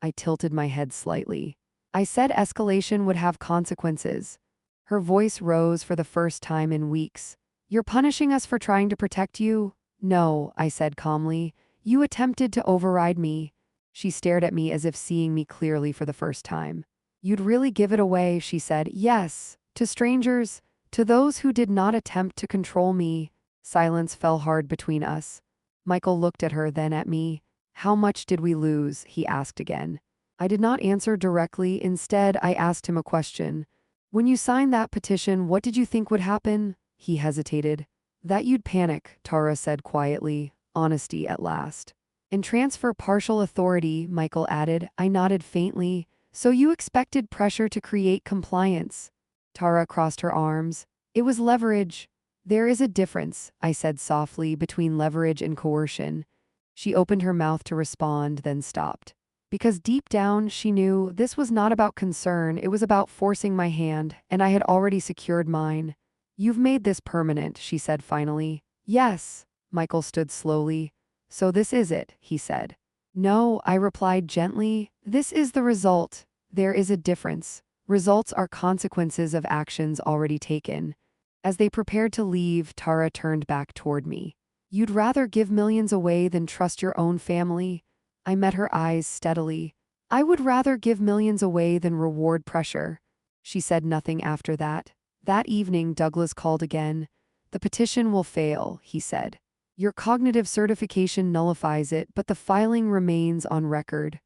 I tilted my head slightly. I said escalation would have consequences. Her voice rose for the first time in weeks. You're punishing us for trying to protect you? No, I said calmly. You attempted to override me. She stared at me as if seeing me clearly for the first time. You'd really give it away, she said. Yes, to strangers, to those who did not attempt to control me. Silence fell hard between us. Michael looked at her, then at me. How much did we lose? He asked again. I did not answer directly. Instead, I asked him a question. When you signed that petition, what did you think would happen? He hesitated. That you'd panic, Tara said quietly. Honesty at last. And transfer partial authority, Michael added. I nodded faintly. So you expected pressure to create compliance? Tara crossed her arms. It was leverage. There is a difference, I said softly, between leverage and coercion. She opened her mouth to respond, then stopped. Because deep down, she knew this was not about concern, it was about forcing my hand, and I had already secured mine. You've made this permanent, she said finally. Yes. Michael stood slowly. So this is it, he said. No, I replied gently. This is the result. There is a difference. Results are consequences of actions already taken. As they prepared to leave, Tara turned back toward me. You'd rather give millions away than trust your own family? I met her eyes steadily. I would rather give millions away than reward pressure. She said nothing after that. That evening, Douglas called again. The petition will fail, he said. Your cognitive certification nullifies it, but the filing remains on record.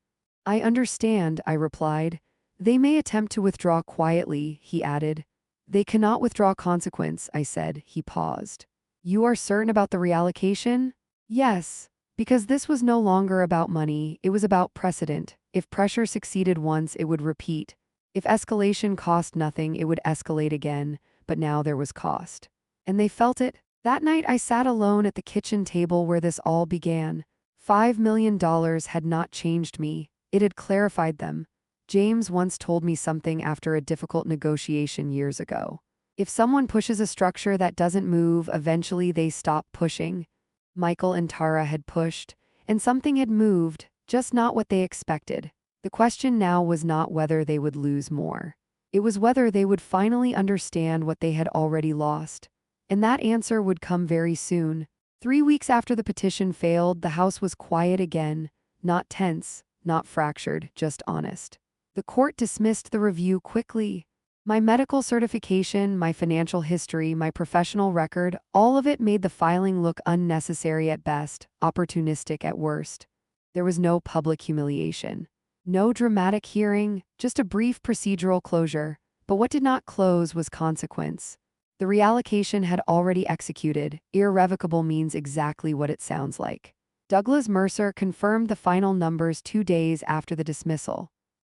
I understand, I replied. They may attempt to withdraw quietly, he added. They cannot withdraw consequence, I said. He paused. You are certain about the reallocation? Yes, because this was no longer about money, it was about precedent. If pressure succeeded once, it would repeat. If escalation cost nothing, it would escalate again, but now there was cost. And they felt it. That night I sat alone at the kitchen table where this all began. $5 million had not changed me. It had clarified them. James once told me something after a difficult negotiation years ago. If someone pushes a structure that doesn't move, eventually they stop pushing. Michael and Tara had pushed, and something had moved, just not what they expected. The question now was not whether they would lose more. It was whether they would finally understand what they had already lost. And that answer would come very soon. 3 weeks after the petition failed, the house was quiet again, not tense, not fractured, just honest. The court dismissed the review quickly. My medical certification, my financial history, my professional record, all of it made the filing look unnecessary at best, opportunistic at worst. There was no public humiliation. No dramatic hearing, just a brief procedural closure. But what did not close was consequence. The reallocation had already executed. Irrevocable means exactly what it sounds like. Douglas Mercer confirmed the final numbers 2 days after the dismissal.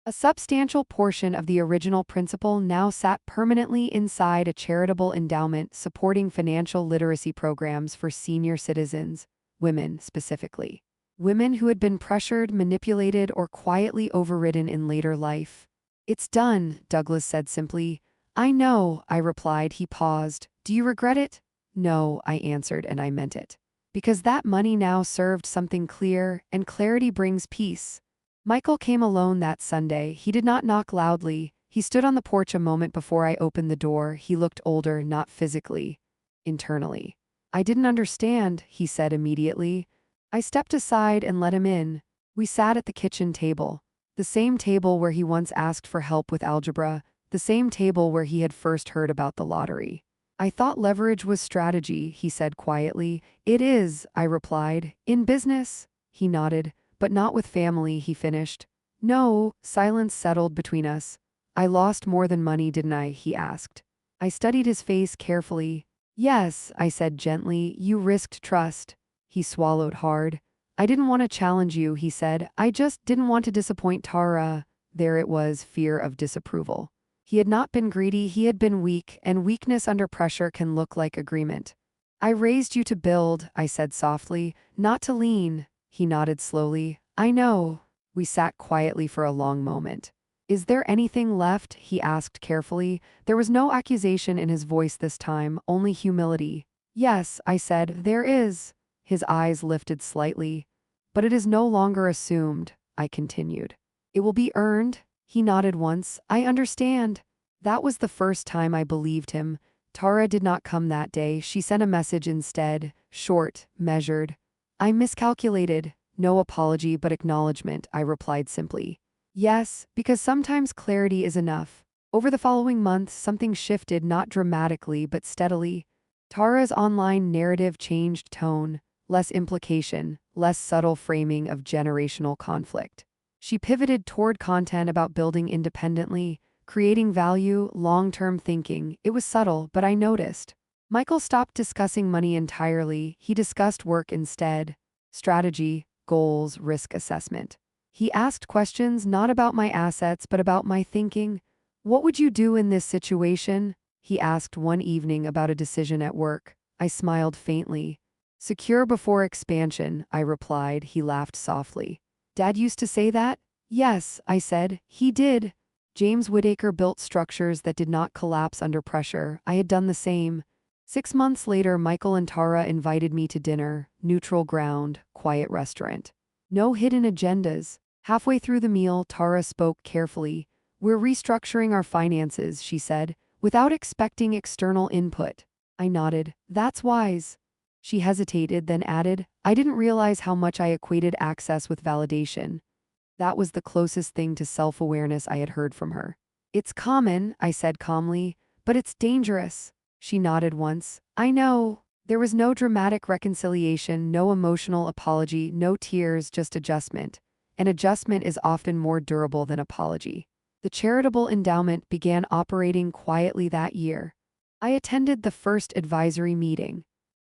A substantial portion of the original principal now sat permanently inside a charitable endowment supporting financial literacy programs for senior citizens, women specifically. Women who had been pressured, manipulated, or quietly overridden in later life. "It's done," Douglas said simply. "I know," I replied. He paused. "Do you regret it?" "No," I answered, and I meant it. Because that money now served something clear, and clarity brings peace. Michael came alone that Sunday. He did not knock loudly. He stood on the porch a moment before I opened the door. He looked older, not physically, internally. "I didn't understand," he said immediately. I stepped aside and let him in. We sat at the kitchen table. The same table where he once asked for help with algebra, the same table where he had first heard about the lottery. "I thought leverage was strategy," he said quietly. "It is," I replied. "In business?" He nodded. "But not with family," he finished. "No." Silence settled between us. "I lost more than money, didn't I?" he asked. I studied his face carefully. "Yes," I said gently, "you risked trust." He swallowed hard. "I didn't want to challenge you," he said. "I just didn't want to disappoint Tara." There it was, fear of disapproval. He had not been greedy, he had been weak, and weakness under pressure can look like agreement. "I raised you to build," I said softly, "not to lean." He nodded slowly. "I know." We sat quietly for a long moment. "Is there anything left?" he asked carefully. There was no accusation in his voice this time, only humility. "Yes," I said, "there is." His eyes lifted slightly. "But it is no longer assumed," I continued. "It will be earned." He nodded once. "I understand." That was the first time I believed him. Tara did not come that day. She sent a message instead, short, measured. "I miscalculated." No apology but acknowledgement, I replied simply. "Yes, because sometimes clarity is enough." Over the following months, something shifted, not dramatically but steadily. Tara's online narrative changed tone, less implication, less subtle framing of generational conflict. She pivoted toward content about building independently, creating value, long-term thinking. It was subtle, but I noticed. Michael stopped discussing money entirely. He discussed work instead. Strategy, goals, risk assessment. He asked questions not about my assets but about my thinking. "What would you do in this situation?" he asked one evening about a decision at work. I smiled faintly. "Secure before expansion," I replied. He laughed softly. "Dad used to say that?" "Yes," I said. "He did." James Whittaker built structures that did not collapse under pressure. I had done the same. 6 months later, Michael and Tara invited me to dinner, neutral ground, quiet restaurant. No hidden agendas. Halfway through the meal, Tara spoke carefully. "We're restructuring our finances," she said, "without expecting external input." I nodded. "That's wise." She hesitated, then added, "I didn't realize how much I equated access with validation." That was the closest thing to self-awareness I had heard from her. "It's common," I said calmly, "but it's dangerous." She nodded once. "I know." There was no dramatic reconciliation, no emotional apology, no tears, just adjustment. And adjustment is often more durable than apology. The charitable endowment began operating quietly that year. I attended the first advisory meeting.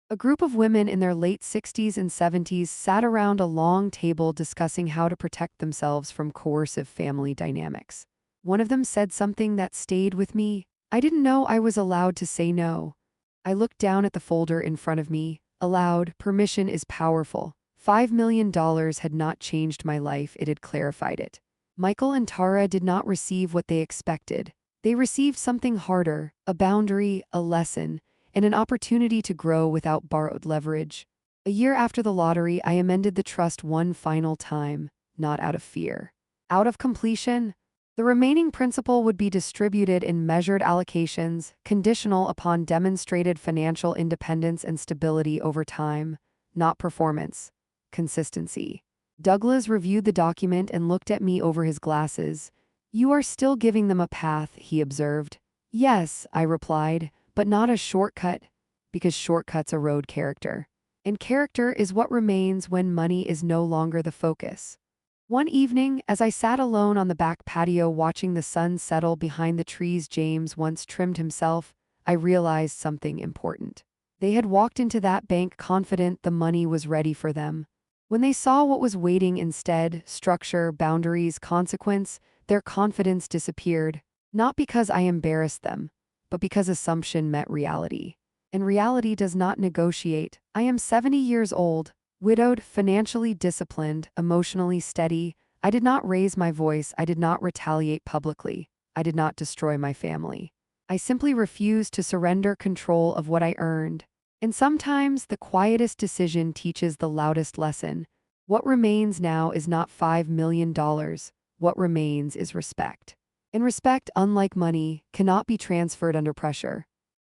A group of women in their late 60s and 70s sat around a long table discussing how to protect themselves from coercive family dynamics. One of them said something that stayed with me. I didn't know I was allowed to say no. I looked down at the folder in front of me. Aloud, permission is powerful. $5 million had not changed my life, it had clarified it. Michael and Tara did not receive what they expected. They received something harder, a boundary, a lesson, and an opportunity to grow without borrowed leverage. A year after the lottery, I amended the trust one final time, not out of fear. Out of completion, the remaining principal would be distributed in measured allocations, conditional upon demonstrated financial independence and stability over time, not performance. Consistency. Douglas reviewed the document and looked at me over his glasses. "You are still giving them a path," he observed. "Yes," I replied, "but not a shortcut, because shortcuts erode character. And character is what remains when money is no longer the focus." One evening, as I sat alone on the back patio watching the sun settle behind the trees James once trimmed himself, I realized something important. They had walked into that bank confident the money was ready for them. When they saw what was waiting instead, structure, boundaries, consequence, their confidence disappeared, not because I embarrassed them, but because assumption met reality. And reality does not negotiate. I am 70 years old, widowed, financially disciplined, emotionally steady. I did not raise my voice. I did not retaliate publicly. I did not destroy my family. I simply refused to surrender control of what I earned. And sometimes the quietest decision teaches the loudest lesson. What remains now is not $5 million. What remains is respect. And respect, unlike money, cannot be transferred under pressure.